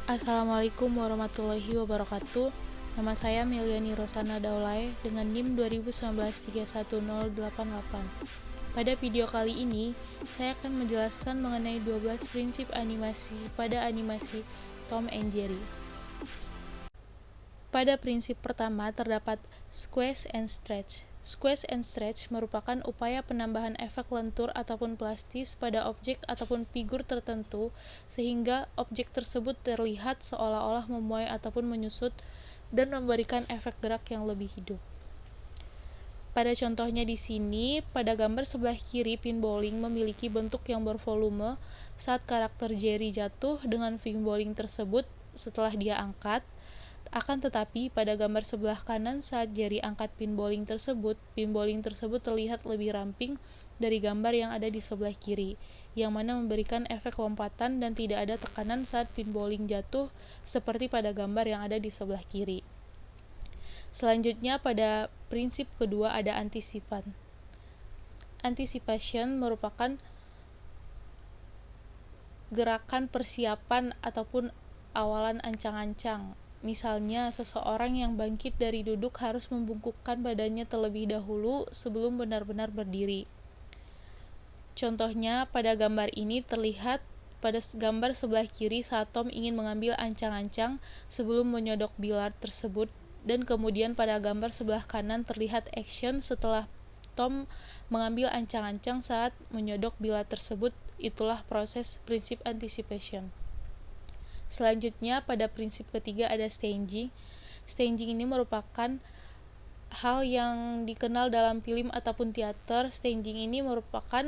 Assalamualaikum warahmatullahi wabarakatuh. Nama saya Meliani Rosana Daulay dengan NIM 2019311088. Pada video kali ini, saya akan menjelaskan mengenai 12 prinsip animasi pada animasi Tom and Jerry. Pada prinsip pertama terdapat squeeze and stretch. Squeeze and stretch merupakan upaya penambahan efek lentur ataupun plastis pada objek ataupun figur tertentu sehingga objek tersebut terlihat seolah-olah memuai ataupun menyusut dan memberikan efek gerak yang lebih hidup. Pada contohnya di sini, pada gambar sebelah kiri pin bowling memiliki bentuk yang bervolume saat karakter Jerry jatuh dengan pin bowling tersebut setelah dia angkat. Akan tetapi, pada gambar sebelah kanan saat Jerry angkat pin bowling tersebut terlihat lebih ramping dari gambar yang ada di sebelah kiri, yang mana memberikan efek lompatan dan tidak ada tekanan saat pin bowling jatuh seperti pada gambar yang ada di sebelah kiri. Selanjutnya, pada prinsip kedua ada antisipan. Anticipation merupakan gerakan persiapan ataupun awalan ancang-ancang. Misalnya, seseorang yang bangkit dari duduk harus membungkukkan badannya terlebih dahulu sebelum benar-benar berdiri. Contohnya, pada gambar ini terlihat pada gambar sebelah kiri saat Tom ingin mengambil ancang-ancang sebelum menyodok bilar tersebut, dan kemudian pada gambar sebelah kanan terlihat action setelah Tom mengambil ancang-ancang saat menyodok bilar tersebut. Itulah proses prinsip anticipation. Selanjutnya, pada prinsip ketiga ada staging. Staging ini merupakan hal yang dikenal dalam film ataupun teater. Staging ini merupakan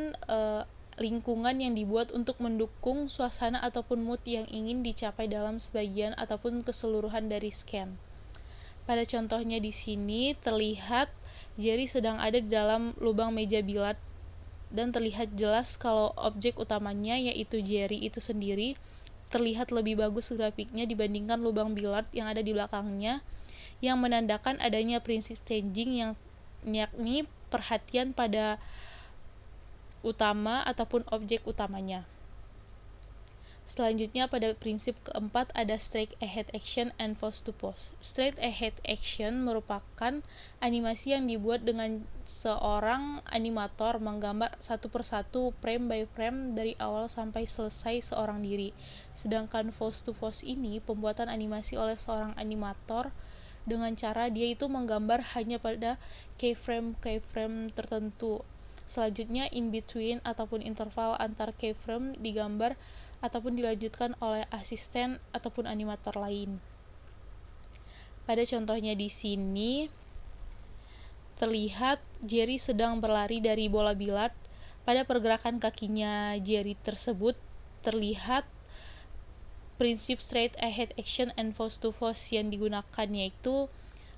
lingkungan yang dibuat untuk mendukung suasana ataupun mood yang ingin dicapai dalam sebagian ataupun keseluruhan dari scan. Pada contohnya di sini terlihat Jerry sedang ada di dalam lubang meja bilard dan terlihat jelas kalau objek utamanya yaitu Jerry itu sendiri terlihat lebih bagus grafiknya dibandingkan lubang bilard yang ada di belakangnya, yang menandakan adanya prinsip staging yang yakni perhatian pada utama ataupun objek utamanya. Selanjutnya pada prinsip keempat ada straight ahead action and pose to pose. Straight ahead action merupakan animasi yang dibuat dengan seorang animator menggambar satu persatu frame by frame dari awal sampai selesai seorang diri. Sedangkan pose to pose ini pembuatan animasi oleh seorang animator dengan cara dia itu menggambar hanya pada keyframe tertentu. Selanjutnya in between ataupun interval antar keyframe digambar ataupun dilanjutkan oleh asisten ataupun animator lain. Pada contohnya di sini terlihat Jerry sedang berlari dari bola bilard. Pada pergerakan kakinya Jerry tersebut terlihat prinsip straight ahead action and pose to pose yang digunakan, yaitu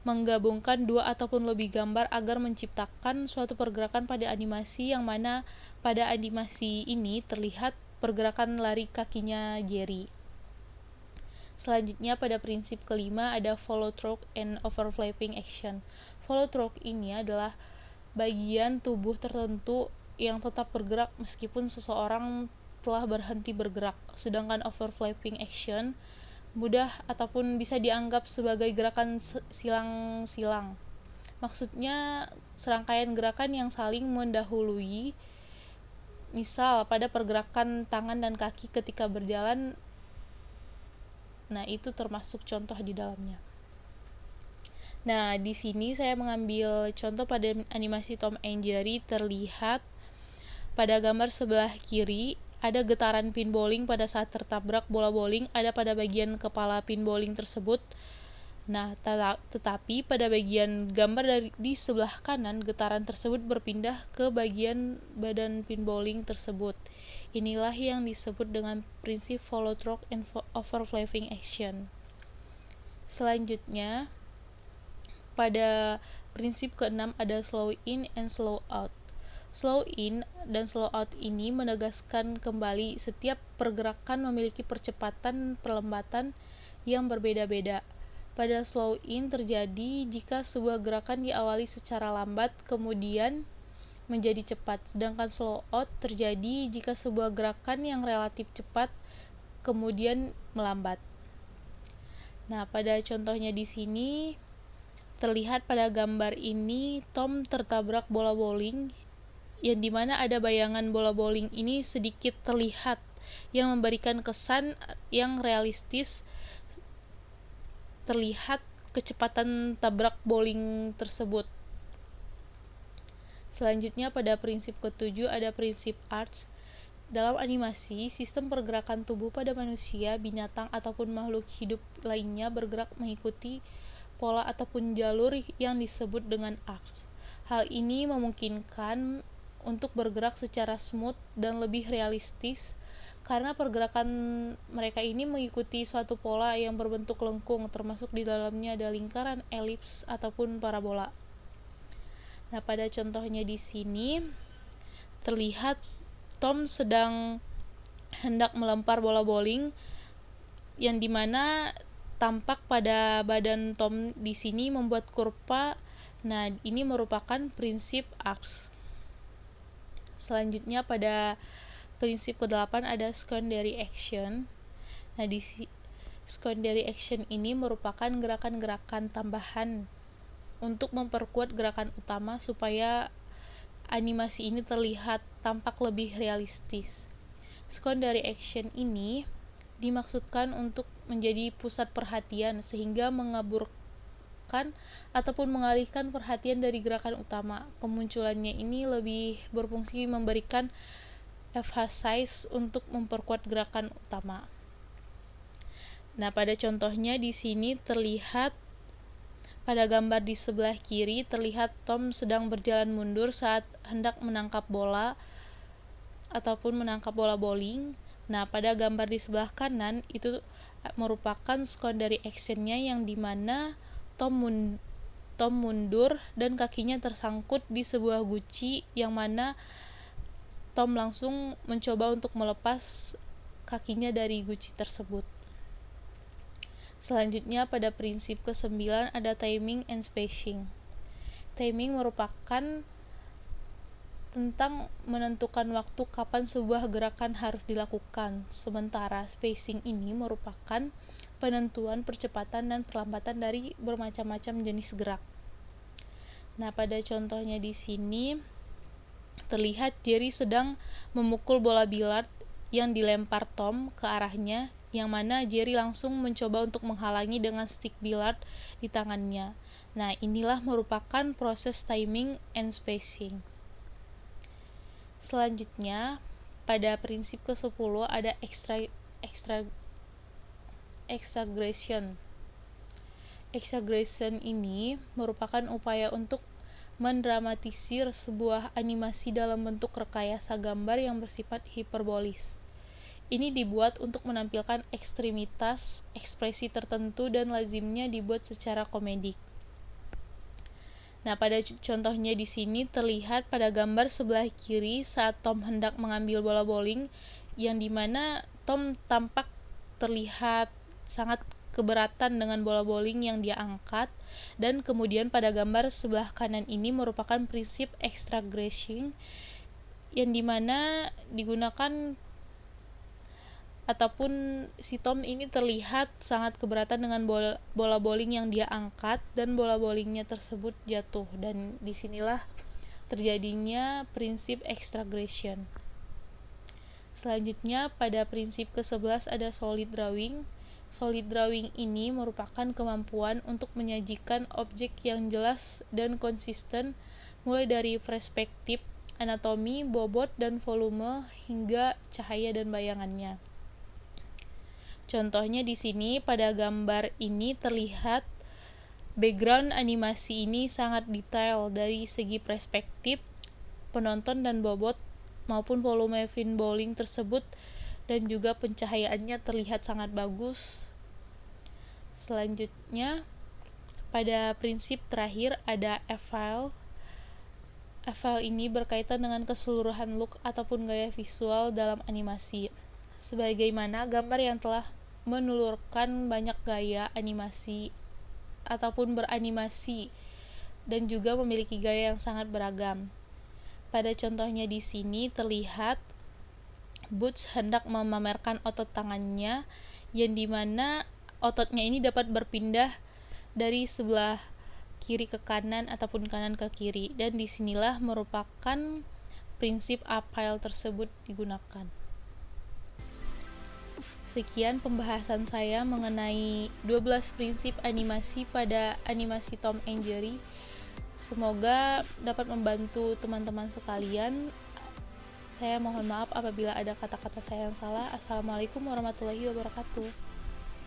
menggabungkan dua ataupun lebih gambar agar menciptakan suatu pergerakan pada animasi, yang mana pada animasi ini terlihat pergerakan lari kakinya Jerry. Selanjutnya pada prinsip kelima ada follow through and overlapping action. Follow through ini adalah bagian tubuh tertentu yang tetap bergerak meskipun seseorang telah berhenti bergerak. Sedangkan overlapping action mudah ataupun bisa dianggap sebagai gerakan silang-silang. Maksudnya serangkaian gerakan yang saling mendahului. Misal pada pergerakan tangan dan kaki ketika berjalan, nah itu termasuk contoh di dalamnya. Nah, di sini saya mengambil contoh pada animasi Tom and Jerry. Terlihat pada gambar sebelah kiri ada getaran pin bowling pada saat tertabrak bola bowling ada pada bagian kepala pin bowling tersebut. Nah, tetapi pada bagian gambar di sebelah kanan, getaran tersebut berpindah ke bagian badan pin bowling tersebut. Inilah yang disebut dengan prinsip follow through and overlapping action. Selanjutnya, pada prinsip keenam ada slow in and slow out. Slow in dan slow out ini menegaskan kembali setiap pergerakan memiliki percepatan perlambatan yang berbeda-beda. Pada slow in terjadi jika sebuah gerakan diawali secara lambat kemudian menjadi cepat, sedangkan slow out terjadi jika sebuah gerakan yang relatif cepat kemudian melambat. Nah, pada contohnya di sini terlihat pada gambar ini Tom tertabrak bola bowling, yang dimana ada bayangan bola bowling ini sedikit terlihat, yang memberikan kesan yang realistis, terlihat kecepatan tabrak bowling tersebut. Selanjutnya pada prinsip ketujuh ada prinsip arts. Dalam animasi, sistem pergerakan tubuh pada manusia, binatang, ataupun makhluk hidup lainnya bergerak mengikuti pola ataupun jalur yang disebut dengan arcs. Hal ini memungkinkan untuk bergerak secara smooth dan lebih realistis karena pergerakan mereka ini mengikuti suatu pola yang berbentuk lengkung, termasuk di dalamnya ada lingkaran, elips, ataupun parabola. Nah, pada contohnya di sini terlihat Tom sedang hendak melempar bola bowling, yang dimana tampak pada badan Tom di sini membuat kurva. Nah, ini merupakan prinsip arcs. Selanjutnya pada prinsip ke-8 ada secondary action. Nah, di secondary action ini merupakan gerakan-gerakan tambahan untuk memperkuat gerakan utama supaya animasi ini terlihat tampak lebih realistis. Secondary action ini dimaksudkan untuk menjadi pusat perhatian sehingga mengaburkan ataupun mengalihkan perhatian dari gerakan utama. Kemunculannya ini lebih berfungsi memberikan emphasis untuk memperkuat gerakan utama. Nah, pada contohnya di sini terlihat pada gambar di sebelah kiri terlihat Tom sedang berjalan mundur saat hendak menangkap bola ataupun menangkap bola bowling. Nah, pada gambar di sebelah kanan itu merupakan secondary action-nya, yang dimana Tom mundur dan kakinya tersangkut di sebuah guci, yang mana Tom langsung mencoba untuk melepas kakinya dari guci tersebut. Selanjutnya pada prinsip ke-9 ada timing and spacing. Timing merupakan tentang menentukan waktu kapan sebuah gerakan harus dilakukan, sementara spacing ini merupakan penentuan percepatan dan perlambatan dari bermacam-macam jenis gerak. Nah, pada contohnya di sini terlihat Jerry sedang memukul bola biliar yang dilempar Tom ke arahnya, yang mana Jerry langsung mencoba untuk menghalangi dengan stick biliar di tangannya. Nah, inilah merupakan proses timing and spacing. Selanjutnya, pada prinsip ke-10 ada exaggeration. Exaggeration ini merupakan upaya untuk mendramatisir sebuah animasi dalam bentuk rekayasa gambar yang bersifat hiperbolis. Ini dibuat untuk menampilkan ekstremitas ekspresi tertentu dan lazimnya dibuat secara komedik. Nah, pada contohnya di sini terlihat pada gambar sebelah kiri saat Tom hendak mengambil bola bowling, yang dimana Tom tampak terlihat sangat keberatan dengan bola bowling yang dia angkat, dan kemudian pada gambar sebelah kanan ini merupakan prinsip exaggeration, yang dimana digunakan ataupun si Tom ini terlihat sangat keberatan dengan bola bowling yang dia angkat dan bola bowlingnya tersebut jatuh, dan disinilah terjadinya prinsip exaggeration. Selanjutnya pada prinsip ke-11 ada solid drawing. Solid drawing ini merupakan kemampuan untuk menyajikan objek yang jelas dan konsisten mulai dari perspektif, anatomi, bobot, dan volume hingga cahaya dan bayangannya. Contohnya di sini pada gambar ini terlihat background animasi ini sangat detail dari segi perspektif, penonton, dan bobot maupun volume pin bowling tersebut, dan juga pencahayaannya terlihat sangat bagus. Selanjutnya pada prinsip terakhir ada effect. Effect ini berkaitan dengan keseluruhan look ataupun gaya visual dalam animasi, sebagaimana gambar yang telah menelurkan banyak gaya animasi ataupun beranimasi dan juga memiliki gaya yang sangat beragam. Pada contohnya di sini terlihat Butch hendak memamerkan otot tangannya, yang dimana ototnya ini dapat berpindah dari sebelah kiri ke kanan ataupun kanan ke kiri, dan disinilah merupakan prinsip Apfel tersebut digunakan. Sekian pembahasan saya mengenai 12 prinsip animasi pada animasi Tom and Jerry. Semoga dapat membantu teman-teman sekalian. Saya mohon maaf apabila ada kata-kata saya yang salah. Assalamualaikum warahmatullahi wabarakatuh.